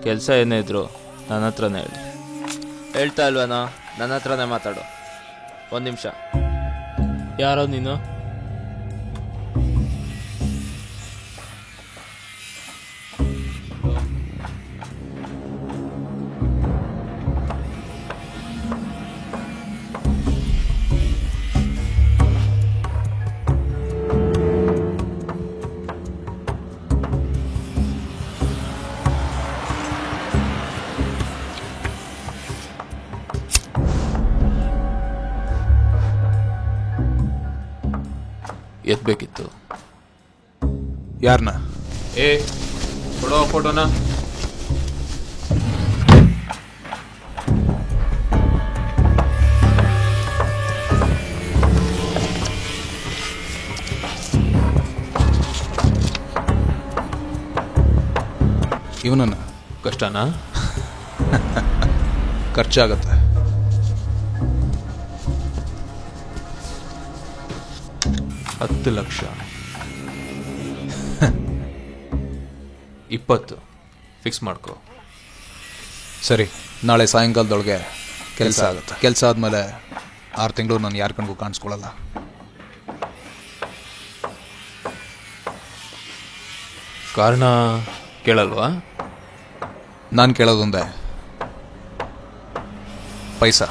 ಕೆಲಸ ಏನೇ ಇದ್ರು ನನ್ನ ಹತ್ರನೇ ಹೇಳಿ. ಹೇಳ್ತಾ ಇಲ್ವೇನೋ, ನನ್ನ ಹತ್ರನೇ ಮಾತಾಡು. ಒಂದು ನಿಮಿಷ. ಯಾರೋ ನೀನು? ಎತ್ಬೇಕಿತ್ತು. ಯಾರನ್ನ? ಕೊಡೋ ಫೋಟೋನ. ಇವನನ್ನ? ಕಷ್ಟನಾ? ಖರ್ಚಾಗತ್ತೆ. $10 ಲಕ್ಷ. 20 ಫಿಕ್ಸ್ ಮಾಡ್ಕೊ. ಸರಿ, ನಾಳೆ ಸಾಯಂಕಾಲದೊಳಗೆ ಕೆಲಸ ಆಗುತ್ತೆ. ಕೆಲಸ ಆದಮೇಲೆ 6 ತಿಂಗಳು ನಾನು ಯಾರ ಕಣ್ಗೂ ಕಾಣಿಸ್ಕೊಳ್ಳಲ್ಲ. ಕಾರಣ ಕೇಳಲ್ವಾ? ನಾನು ಕೇಳೋದೊಂದೇ, ಪೈಸಾ.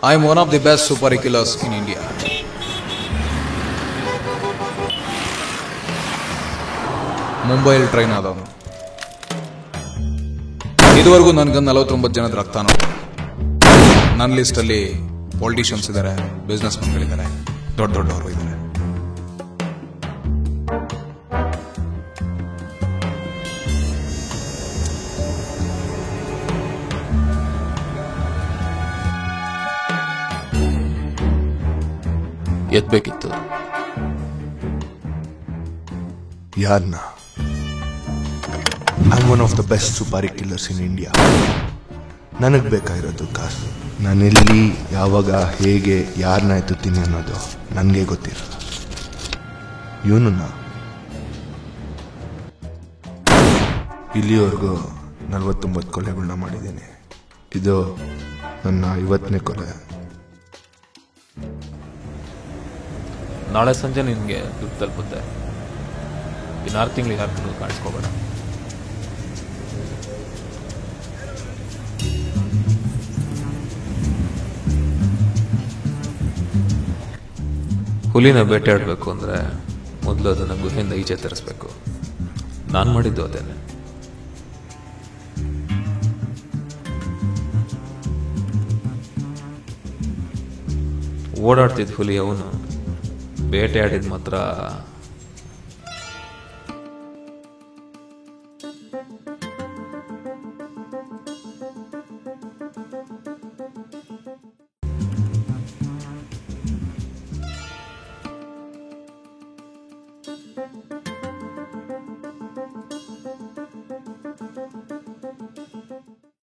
I am one of the best super killers in India. ಮುಂಬೈಲ್ ಟ್ರೈನ್ ಆದವನು. ಇದುವರೆಗೂ ನನಗೆ 49 ಜನದ ರಕ್ತ ನೋಡಿ. ನನ್ನ ಲಿಸ್ಟಲ್ಲಿ ಪೊಲಿಟಿಷಿಯನ್ಸ್ ಇದ್ದಾರೆ, ಬಿಸ್ನೆಸ್ ಮನ್ಗಳಿದ್ದಾರೆ, ದೊಡ್ಡ ದೊಡ್ಡವರು ಇದ್ದಾರೆ. ಎತ್ಬೇಕಿತ್ತು. ಯಾರನ್ನ? I am one of the best supari killers in India. ನನಗೆ ಬೇಕಾಗಿರೋದು ಕಾಸು. ನಾನೆಲ್ಲಿ, ಯಾವಾಗ, ಹೇಗೆ, ಯಾರನ್ನ ಎತ್ತುತ್ತೀನಿ ಅನ್ನೋದು ನನಗೆ ಗೊತ್ತಿರಲ್ಲ. ಇವನನ್ನ ಇಲ್ಲಿವರೆಗೂ 49 ಕೊಲೆಗಳನ್ನ ಮಾಡಿದ್ದೇನೆ. ಇದು ನನ್ನ 50ನೇ ಕೊಲೆ. ನಾಳೆ ಸಂಜೆ ನಿನಗೆ ದುಡ್ಡು ತಲುಪುತ್ತೆ. ಇನ್ನು 6 ತಿಂಗಳು ಯಾರು ಕಣ್ಗೂ ಕಾಣಿಸ್ಕೋಬೇಡ. ಹುಲಿನ ಬೇಟೆಯಾಡಬೇಕು ಅಂದರೆ ಮೊದಲು ಅದನ್ನು ಗುಹೆಯಿಂದ ಈಚೆ ತರಿಸ್ಬೇಕು. ನಾನು ಮಾಡಿದ್ದು ಅದೇನೆ. ಓಡಾಡ್ತಿದ್ದ ಹುಲಿ ಅವನು, ಬೇಟೆಯಾಡಿದ ಮಾತ್ರ